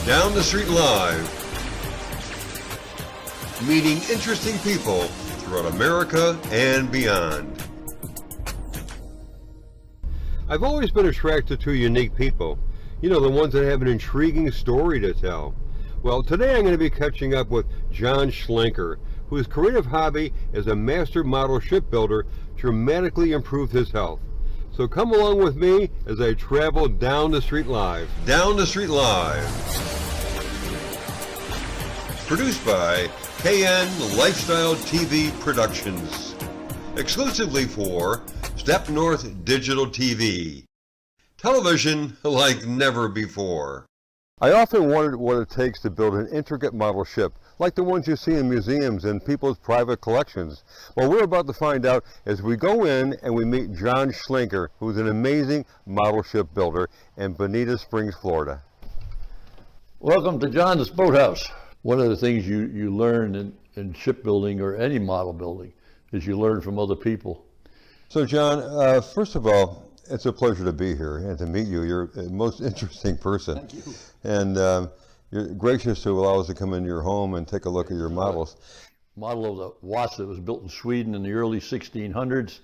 Down the Street Live. Meeting interesting people throughout America and beyond. I've always been attracted to unique people. You know, the ones that have an intriguing story to tell. Well, today I'm going to be catching up with John Schlenker, whose creative hobby as a master model shipbuilder dramatically improved his health. So come along with me as I travel down the street live. Down the Street Live. Produced by KN Lifestyle TV Productions. Exclusively for Step North Digital TV. Television like never before. I often wondered what it takes to build an intricate model ship, like the ones you see in museums and people's private collections. Well, we're about to find out as we go in and we meet John Schlenker, who's an amazing model ship builder in Bonita Springs, Florida. Welcome to John's Boathouse. One of the things you learn in shipbuilding or any model building is you learn from other people. So John, first of all, it's a pleasure to be here and to meet you. You're a most interesting person. Thank you. And you're gracious to allow us to come into your home and take a look at your models. Model of the Watts that was built in Sweden in the early 1600s.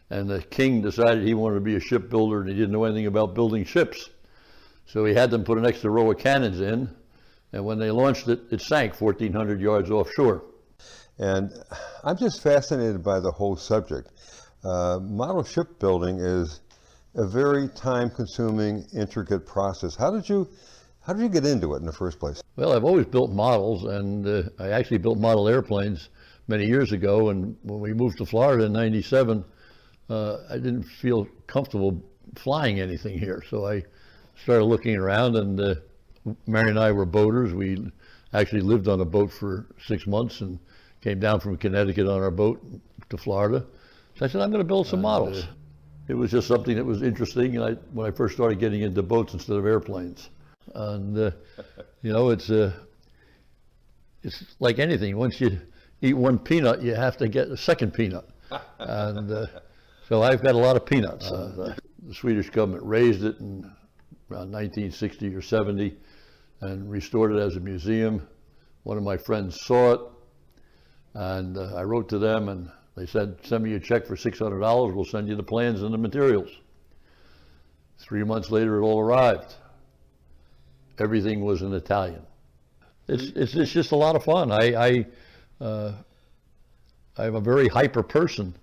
And the king decided he wanted to be a shipbuilder and he didn't know anything about building ships. So he had them put an extra row of cannons in. And when they launched it, it sank 1,400 yards offshore. And I'm just fascinated by the whole subject. Model shipbuilding is a very time-consuming, intricate process. How did you get into it in the first place? Well, I've always built models, and I actually built model airplanes many years ago. And when we moved to Florida in '97, I didn't feel comfortable flying anything here. So I started looking around, and Mary and I were boaters. We actually lived on a boat for 6 months and came down from Connecticut on our boat to Florida. So I said, I'm going to build some models. It was just something that was interesting, and when I first started getting into boats instead of airplanes. And you know, it's like anything. Once you eat one peanut, you have to get a second peanut. And so I've got a lot of peanuts. The Swedish government raised it in around 1960 or 70 and restored it as a museum. One of my friends saw it, and I wrote to them, and they said, send me a check for $600, we'll send you the plans and the materials. 3 months later, it all arrived. Everything was in Italian. It's just a lot of fun. I'm a very hyper person,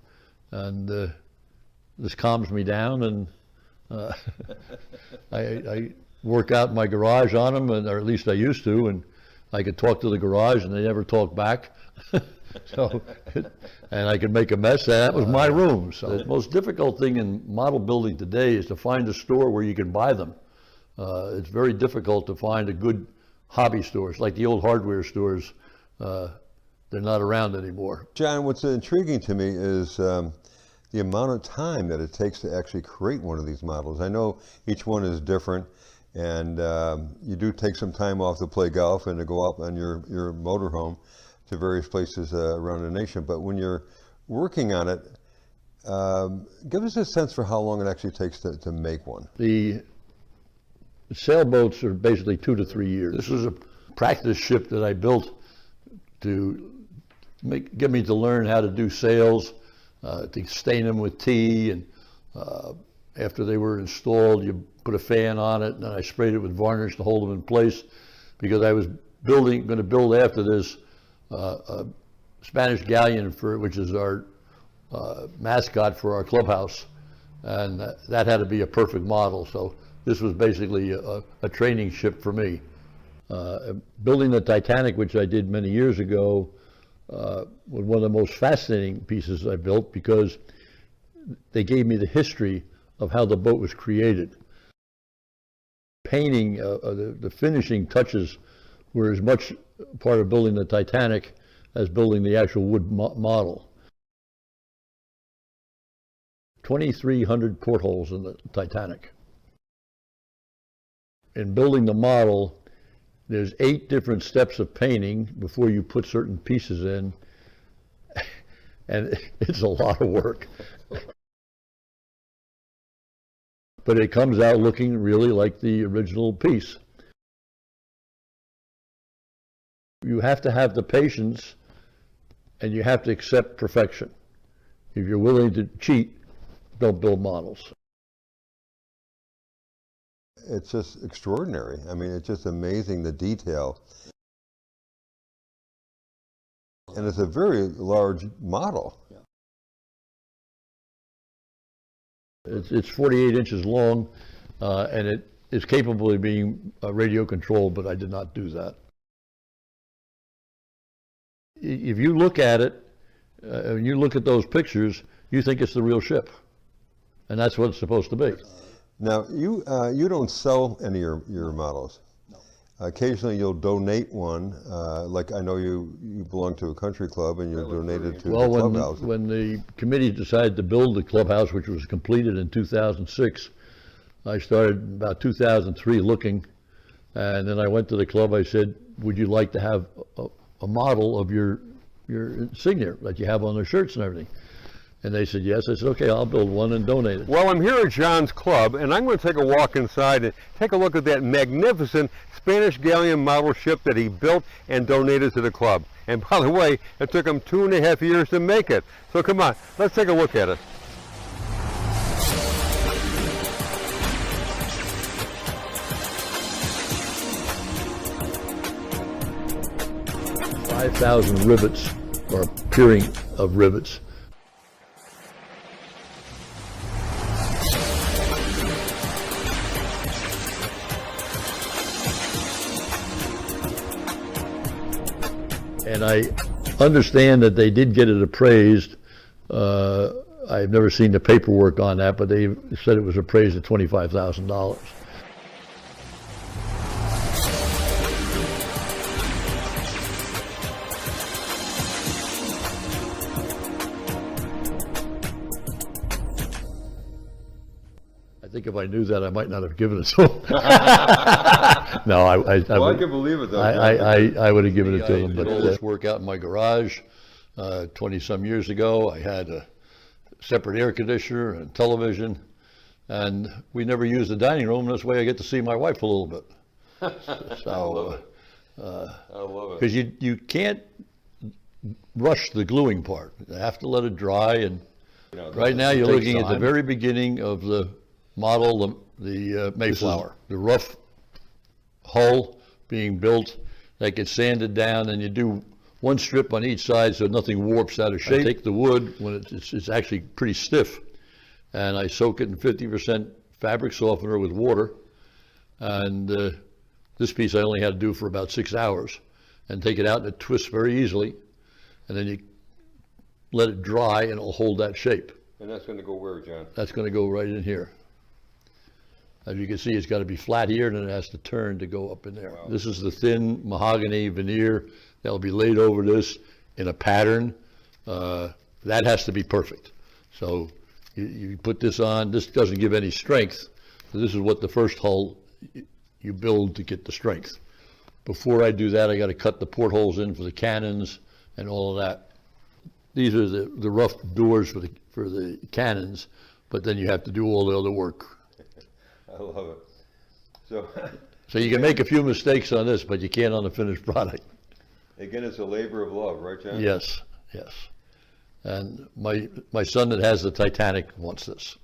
and this calms me down, and I work out in my garage on them, or at least I used to, and I could talk to the garage, and they never talk back. So, and I could make a mess, and that was my room. So the most difficult thing in model building today is to find a store where you can buy them. It's very difficult to find a good hobby stores, like the old hardware stores. They're not around anymore. John, what's intriguing to me is the amount of time that it takes to actually create one of these models. I know each one is different, and you do take some time off to play golf and to go out on your motorhome to various places around the nation. But when you're working on it, give us a sense for how long it actually takes to make one. The sailboats are basically 2 to 3 years. This was a practice ship that I built to get me to learn how to do sails, to stain them with tea, and after they were installed, you put a fan on it, and then I sprayed it with varnish to hold them in place, because I was going to build after this a Spanish Galleon, which is our mascot for our clubhouse, and that had to be a perfect model. So this was basically a training ship for me. Building the Titanic, which I did many years ago, was one of the most fascinating pieces I built, because they gave me the history of how the boat was created. Painting, the finishing touches were as much part of building the Titanic as building the actual wood model. 2,300 portholes in the Titanic. In building the model, there's 8 different steps of painting before you put certain pieces in, and it's a lot of work. But it comes out looking really like the original piece. You have to have the patience and you have to accept perfection. If you're willing to cheat, don't build models. It's just extraordinary. I mean, it's just amazing, the detail. And it's a very large model. It's 48 inches long, and it is capable of being radio controlled, but I did not do that. If you look at it, and you look at those pictures, you think it's the real ship. And that's what it's supposed to be. Now, you don't sell any of your models. No. Occasionally you'll donate one, like I know you belong to a country club and you donated to the clubhouse. When the committee decided to build the clubhouse, which was completed in 2006, I started about 2003 looking, and then I went to the club. I said, would you like to have a model of your insignia that you have on their shirts and everything? And they said yes. I said, okay, I'll build one and donate it. Well, I'm here at John's club, and I'm going to take a walk inside and take a look at that magnificent Spanish galleon model ship that he built and donated to the club. And by the way, it took him 2.5 years to make it. So come on, let's take a look at it. $5,000 rivets, or peering of rivets. And I understand that they did get it appraised. I've never seen the paperwork on that, but they said it was appraised at $25,000. I think if I knew that, I might not have given it to him. No, I can believe it, though. I would have given it to him. But all this work out in my garage 20-some years ago. I had a separate air conditioner and television, and we never used the dining room. This way I get to see my wife a little bit. So, I love it. Because you can't rush the gluing part. You have to let it dry. And right now you're looking at the very beginning of the model, the Mayflower, the rough hull being built that gets sanded down, and you do one strip on each side so nothing warps out of shape. I take the wood when it's actually pretty stiff, and I soak it in 50% fabric softener with water, and this piece I only had to do for about 6 hours, and take it out and it twists very easily, and then you let it dry and it'll hold that shape. And that's going to go where, John? That's going to go right in here. As you can see, it's got to be flat here, and then it has to turn to go up in there. Wow. This is the thin mahogany veneer that will be laid over this in a pattern. That has to be perfect. So you put this on. This doesn't give any strength. So this is what the first hull you build to get the strength. Before I do that, I got to cut the portholes in for the cannons and all of that. These are the rough doors for the cannons, but then you have to do all the other work. I love it. So you can make a few mistakes on this, but you can't on the finished product. Again, it's a labor of love, right, John? Yes, yes. And my son that has the Titanic wants this,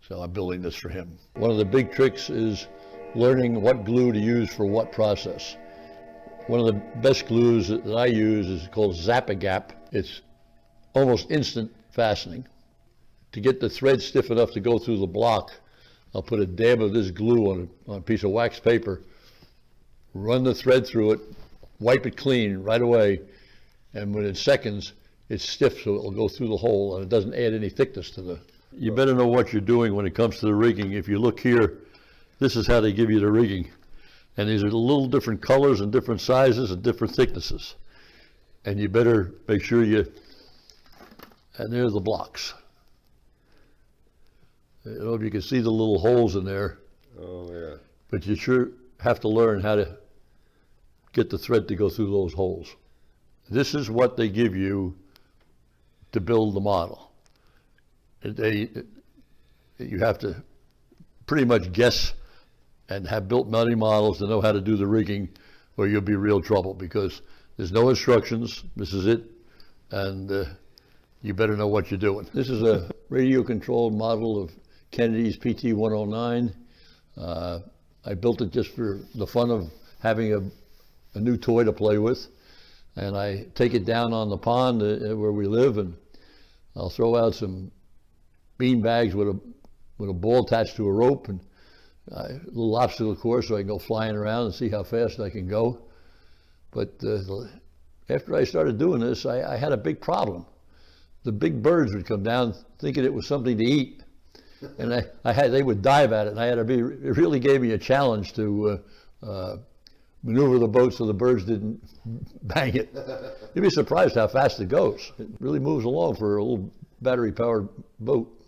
so I'm building this for him. One of the big tricks is learning what glue to use for what process. One of the best glues that I use is called Zap-A-Gap. It's almost instant fastening. To get the thread stiff enough to go through the block, I'll put a dab of this glue on a piece of wax paper, run the thread through it, wipe it clean right away, and within seconds, it's stiff, so it'll go through the hole, and it doesn't add any thickness to the... You better know what you're doing when it comes to the rigging. If you look here, this is how they give you the rigging. And these are little different colors and different sizes and different thicknesses. And you better make sure and there's the blocks. I don't know if you can see the little holes in there. Oh, yeah. But you sure have to learn how to get the thread to go through those holes. This is what they give you to build the model. You have to pretty much guess and have built many models to know how to do the rigging, or you'll be real trouble, because There's no instructions. This is it, and you better know what you're doing. This is a radio-controlled model of Kennedy's PT-109. I built it just for the fun of having a new toy to play with, and I take it down on the pond where we live, and I'll throw out some bean bags with a ball attached to a rope, and a little obstacle course so I can go flying around and see how fast I can go. But after I started doing this, I had a big problem. The big birds would come down thinking it was something to eat, and they would dive at it, and it really gave me a challenge to maneuver the boat so the birds didn't bang it. You'd be surprised how fast it goes. It really moves along for a little battery-powered boat.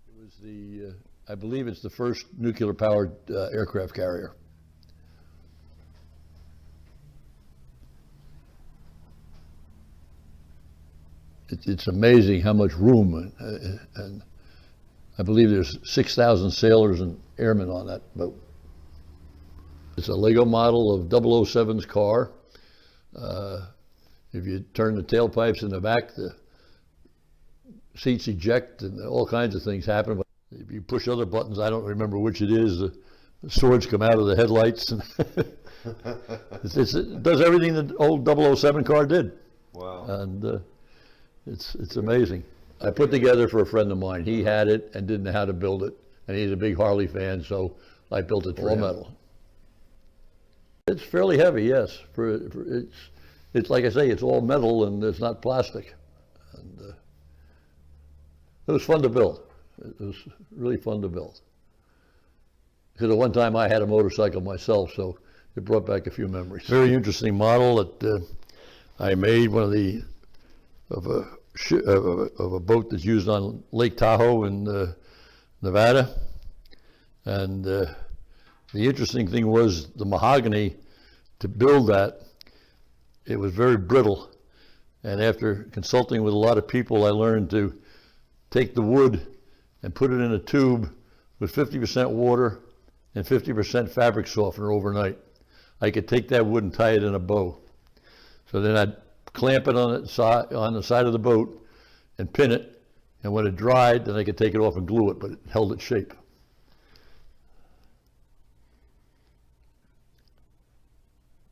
It was I believe it's the first nuclear-powered aircraft carrier. It's amazing how much room, and I believe there's 6,000 sailors and airmen on that boat. It's a Lego model of 007's car. If you turn the tailpipes in the back, the seats eject and all kinds of things happen. But if you push other buttons, I don't remember which it is, the swords come out of the headlights. And it does everything the old 007 car did. Wow. And it's amazing. I put together for a friend of mine. He had it and didn't know how to build it, and he's a big Harley fan, so I built it for him. All metal. It's fairly heavy, yes. It's like I say, it's all metal and it's not plastic. And it was fun to build. It was really fun to build. Because at one time I had a motorcycle myself, so it brought back a few memories. Very interesting model that I made, of a boat that's used on Lake Tahoe in Nevada. And the interesting thing was the mahogany to build that. It was very brittle. And after consulting with a lot of people, I learned to take the wood and put it in a tube with 50% water and 50% fabric softener overnight. I could take that wood and tie it in a bow. So then I'd clamp it on the side of the boat and pin it, and when it dried, then I could take it off and glue it, but it held its shape.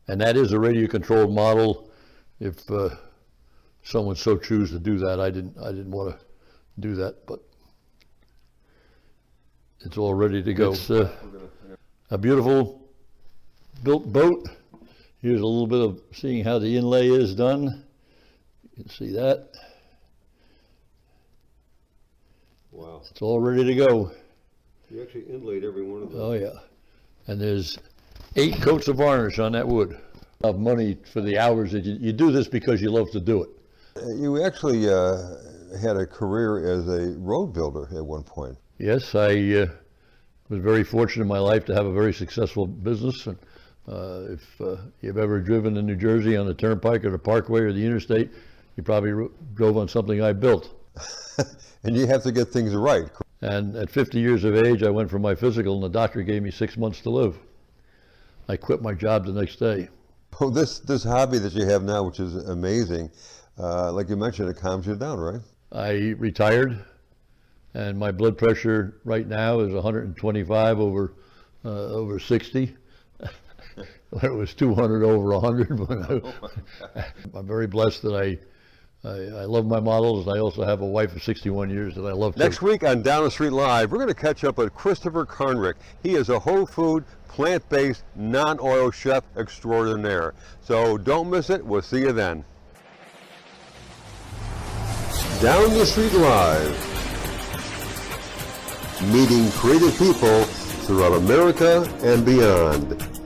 And that is a radio-controlled model. If someone so choose to do that, I didn't want to do that, but it's all ready to go. It's a beautiful built boat. Here's a little bit of seeing how the inlay is done. You can see that. Wow. It's all ready to go. You actually inlaid every one of them. Oh yeah. And there's 8 coats of varnish on that wood. Of money for the hours that you do this because you love to do it. You actually had a career as a road builder at one point. Yes, I was very fortunate in my life to have a very successful business. And if you've ever driven in New Jersey on the Turnpike or the Parkway or the Interstate, you probably drove on something I built. And you have to get things right. And at 50 years of age, I went for my physical, and the doctor gave me 6 months to live. I quit my job the next day. Oh, this hobby that you have now, which is amazing, like you mentioned, it calms you down, right? I retired, and my blood pressure right now is 125 over 60. It was 200 over 100. But I'm very blessed that I love my models, and I also have a wife of 61 years that I love too. Next week on Down the Street Live, we're going to catch up with Christopher Karnrick. He is a whole food, plant-based, non-oil chef extraordinaire. So don't miss it. We'll see you then. Down the Street Live, meeting creative people throughout America and beyond.